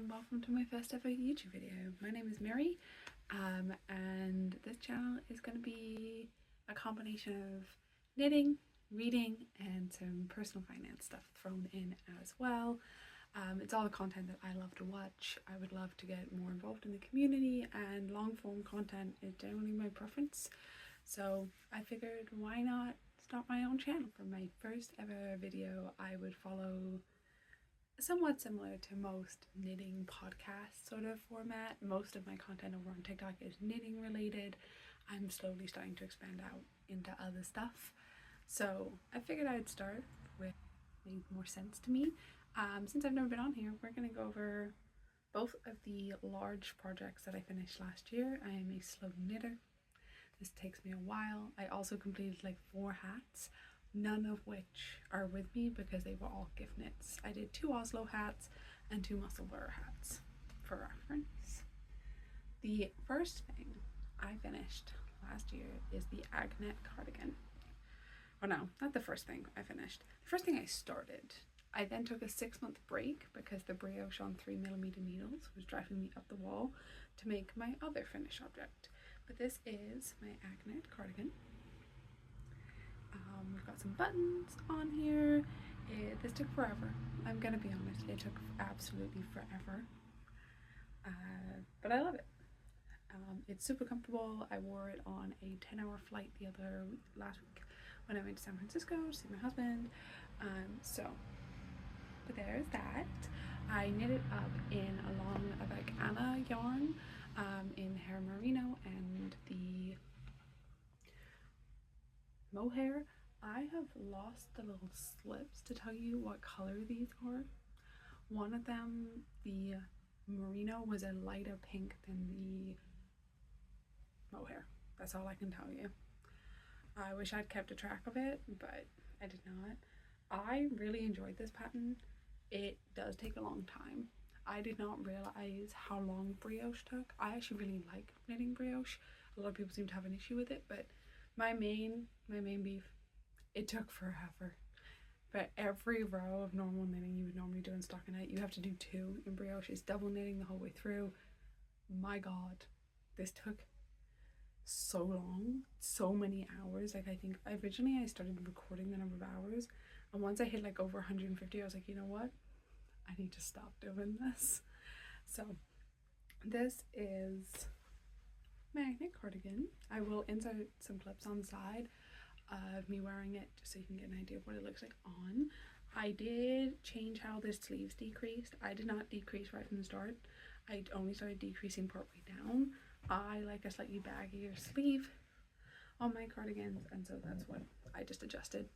and welcome to my first ever YouTube video. My name is Mary and this channel is going to be a combination of knitting, reading and some personal finance stuff thrown in as well. It's all the content that I love to watch. I would love to get more involved in the community, and long form content is generally my preference. So I figured, why not start my own channel? For my first ever video, I would follow somewhat similar to most knitting podcast sort of format. Most of my content over on TikTok is knitting related. I'm slowly starting to expand out into other stuff. So I figured I'd start with what made more sense to me. Since I've never been on here, we're going to go over both of the large projects that I finished last year. I am a slow knitter. This takes me a while. I also completed like 4 hats, none of which are with me because they were all gift knits. I did 2 Oslo hats and 2 muscle wearer hats for reference. The first thing I finished last year is the Agnette cardigan. Oh no, not the first thing I finished. The first thing I started. I then took a 6-month break because the brioche on 3mm needles was driving me up the wall to make my other finished object. But this is my Agnette cardigan. We've got some buttons on here. This took forever. I'm gonna be honest, it took absolutely forever. But I love it. It's super comfortable. I wore it on a 10-hour flight last week when I went to San Francisco to see my husband. But there's that. I knit it up in a long Anna yarn in hair merino and the mohair. I have lost the little slips to tell you what color these are. One of them, the merino, was a lighter pink than the mohair. That's all I can tell you. I wish I'd kept a track of it, but I did not. I really enjoyed this pattern. It does take a long time. I did not realize how long brioche took. I actually really like knitting brioche. A lot of people seem to have an issue with it, but my main beef, it took forever. But every row of normal knitting you would normally do in stockinette, you have to do 2 in brioche. It's double knitting the whole way through. My god, this took so long, so many hours. Like, I think originally I started recording the number of hours, and once I hit like over 150, I was like, you know what, I need to stop doing this. So this is my Agnette cardigan. I will insert some clips on the side of me wearing it just so you can get an idea of what it looks like on. I did change how the sleeves decreased. I did not decrease right from the start. I only started decreasing partway down. I like a slightly baggier sleeve on my cardigans, and so that's what I just adjusted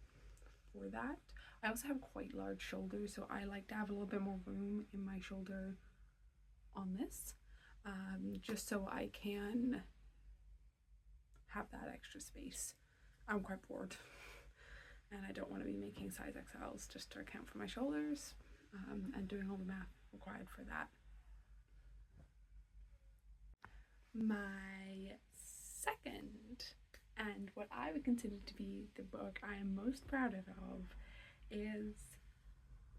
for that. I also have quite large shoulders, so I like to have a little bit more room in my shoulder on this, just so I can have that extra space. I'm quite bored and I don't want to be making size XLs just to account for my shoulders and doing all the math required for that. My second, and what I would consider to be the book I am most proud of, is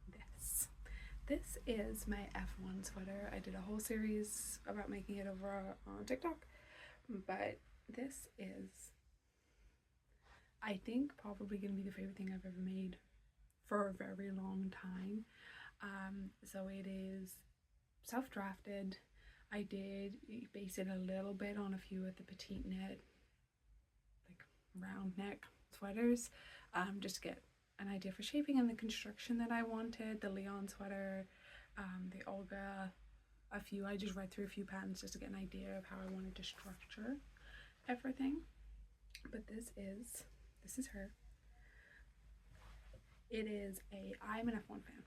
this. This is my F1 sweater. I did a whole series about making it over on TikTok, but this is, I think, probably gonna be the favorite thing I've ever made for a very long time. So it is self-drafted. I did base it a little bit on a few of the petite knit, like round neck sweaters, just to get an idea for shaping and the construction that I wanted. The Leon sweater, the Olga, a few. I just read through a few patterns just to get an idea of how I wanted to structure everything. But this is her. It is I'm an F1 fan.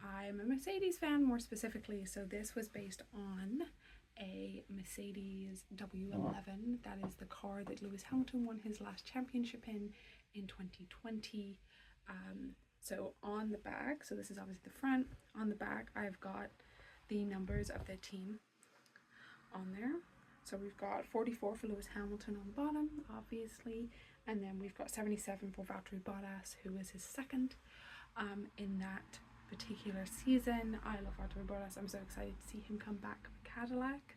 I'm a Mercedes fan more specifically, so this was based on a Mercedes W11. That is the car that Lewis Hamilton won his last championship in 2020. So on the back, so this is obviously the front, on the back I've got the numbers of the team on there. So we've got 44 for Lewis Hamilton on the bottom, obviously, and then we've got 77 for Valtteri Bottas, who is his second in that particular season. I love Arthur Boras. I'm so excited to see him come back with Cadillac.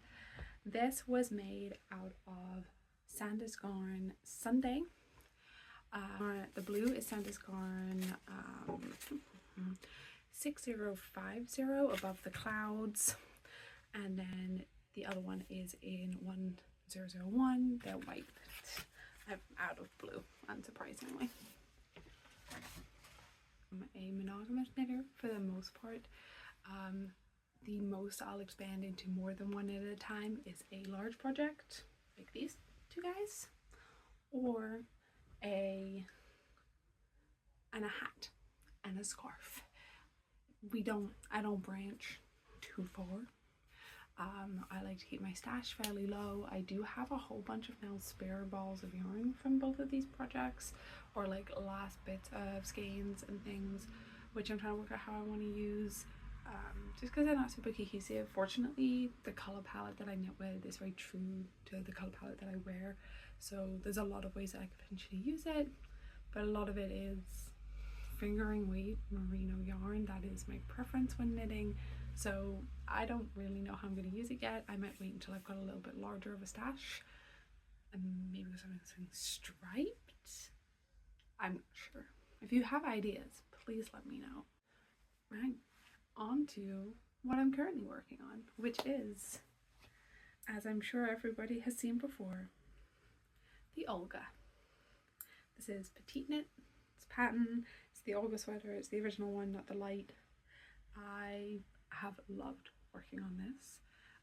This was made out of Sandisgarn Sunday. The blue is Sandisgarn 6050 Above the Clouds, and then the other one is in 1001, the white. I'm out of blue, unsurprisingly. I'm a monogamous knitter for the most part. The most I'll expand into more than one at a time is a large project like these two guys, or a hat and a scarf. I don't branch too far. I like to keep my stash fairly low. I do have a whole bunch of now spare balls of yarn from both of these projects, or like last bits of skeins and things, which I'm trying to work out how I want to use, just because I'm not super cohesive. Fortunately, the color palette that I knit with is very true to the color palette that I wear, so there's a lot of ways that I could potentially use it, but a lot of it is fingering weight merino yarn. That is my preference when knitting, so I don't really know how I'm going to use it yet. I might wait until I've got a little bit larger of a stash and maybe something striped. I'm not sure. If you have ideas, please let me know. Right, on to what I'm currently working on, which is, as I'm sure everybody has seen before, the Olga. This is petite knit. It's pattern. It's the Olga sweater. It's the original one, not the light. I have loved working on this.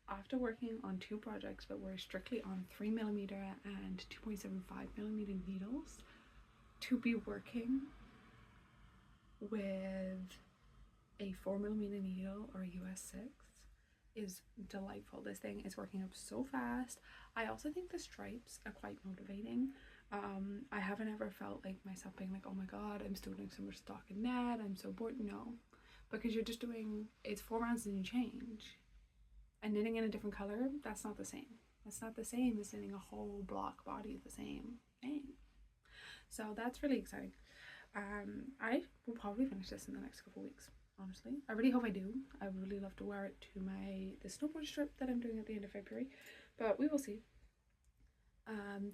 After working on two projects that were strictly on 3mm and 2.75mm needles, to be working with a 4mm needle or a US 6 is delightful. This thing is working up so fast. I also think the stripes are quite motivating. I haven't ever felt like myself being like, oh my god, I'm still doing so much stockinette, I'm so bored. No, because you're just doing, it's 4 rounds and you change, and knitting in a different color, that's not the same. That's not the same as knitting a whole block body of the same thing. So that's really exciting. I will probably finish this in the next couple of weeks, honestly. I really hope I do. I would really love to wear it to the snowboard trip that I'm doing at the end of February, but we will see.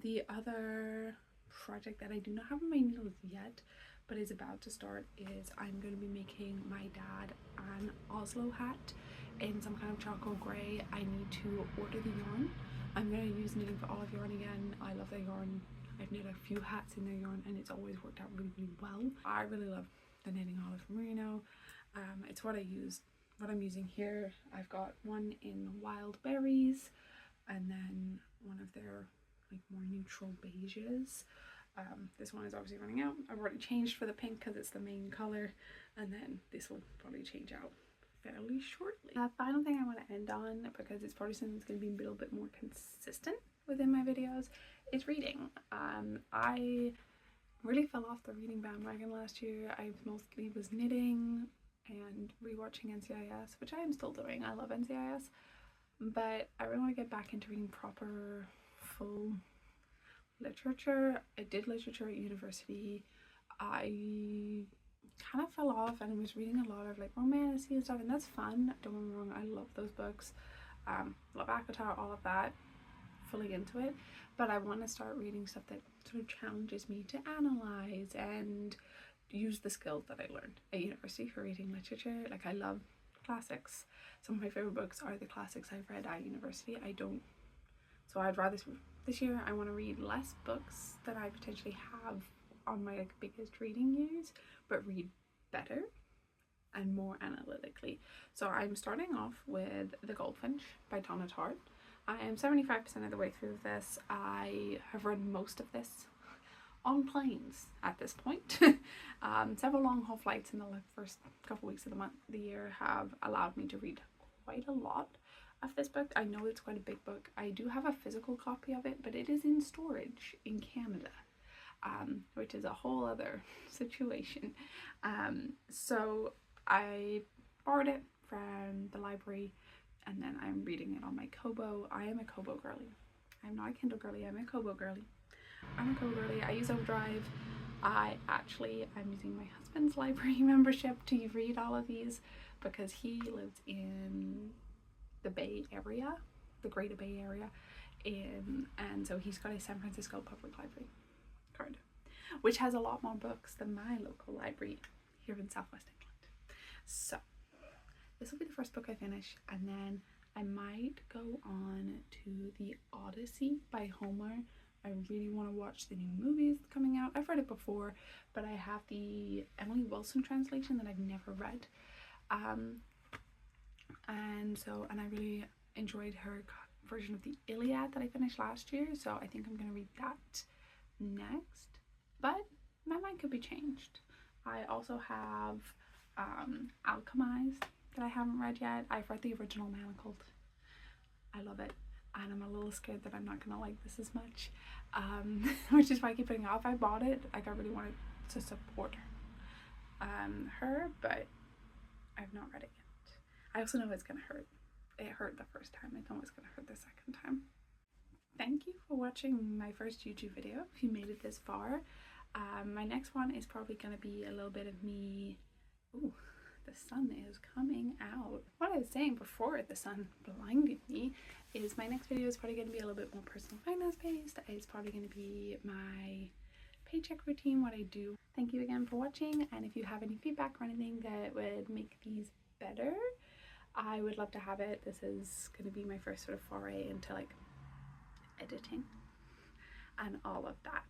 The other project that I do not have on my needles yet, but is about to start, is I'm going to be making my dad an Oslo hat in some kind of charcoal grey. I need to order the yarn. I'm going to use Knitting for Olive yarn again. I love their yarn. I've knit a few hats in their yarn and it's always worked out really, really well. I really love the Knitting Olive merino. It's what I'm using here. I've got one in wild berries and then one of their like more neutral beiges. This one is obviously running out. I've already changed for the pink because it's the main color, and then this will probably change out fairly shortly. The final thing I want to end on, because it's probably something that's going to be a little bit more consistent within my videos, is reading. I really fell off the reading bandwagon last year. I mostly was knitting and rewatching NCIS, which I am still doing. I love NCIS, but I really want to get back into reading proper full literature. I did literature at university. I kind of fell off and I was reading a lot of like romance and stuff, and that's fun, don't get me wrong, I love those books. Love Avatar, all of that, fully into it, but I want to start reading stuff that sort of challenges me to analyze and use the skills that I learned at university for reading literature. Like, I love classics. Some of my favorite books are the classics I've read at university. So I'd rather, this year I want to read less books that I potentially have on my like biggest reading years, but read better and more analytically. So I'm starting off with The Goldfinch by Donna Tartt. I am 75% of the way through this. I have read most of this on planes at this point. Several long haul flights in the first couple weeks of the year have allowed me to read quite a lot of this book. I know it's quite a big book. I do have a physical copy of it, but it is in storage in Canada, which is a whole other situation. So I borrowed it from the library and then I'm reading it on my Kobo. I am a Kobo girly. I'm not a Kindle girly, I'm a Kobo girly. I use Overdrive. I'm using my husband's library membership to read all of these because he lives in the Bay Area, the Greater Bay Area, and so he's got a San Francisco Public Library card, which has a lot more books than my local library here in Southwest England. So this will be the first book I finish, and then I might go on to The Odyssey by Homer. I really want to watch the new movies coming out. I've read it before, but I have the Emily Wilson translation that I've never read. And I really enjoyed her version of the Iliad that I finished last year, so I think I'm going to read that next. But my mind could be changed. I also have Alchemized that I haven't read yet. I've read the original Manacled. I love it, and I'm a little scared that I'm not gonna like this as much, which is why I keep putting it off. I bought it, like I really wanted to support her, but I've not read it yet. I also know it's gonna hurt. It hurt the first time. I know it's gonna hurt the second time. Thank you for watching my first YouTube video. If you made it this far, my next one is probably gonna be a little bit of me. Ooh, the sun is coming out. What I was saying before the sun blinded me is my next video is probably going to be a little bit more personal finance based. It's probably going to be my paycheck routine, what I do. Thank you again for watching, and if you have any feedback or anything that would make these better, I would love to have it. This is going to be my first sort of foray into like editing and all of that.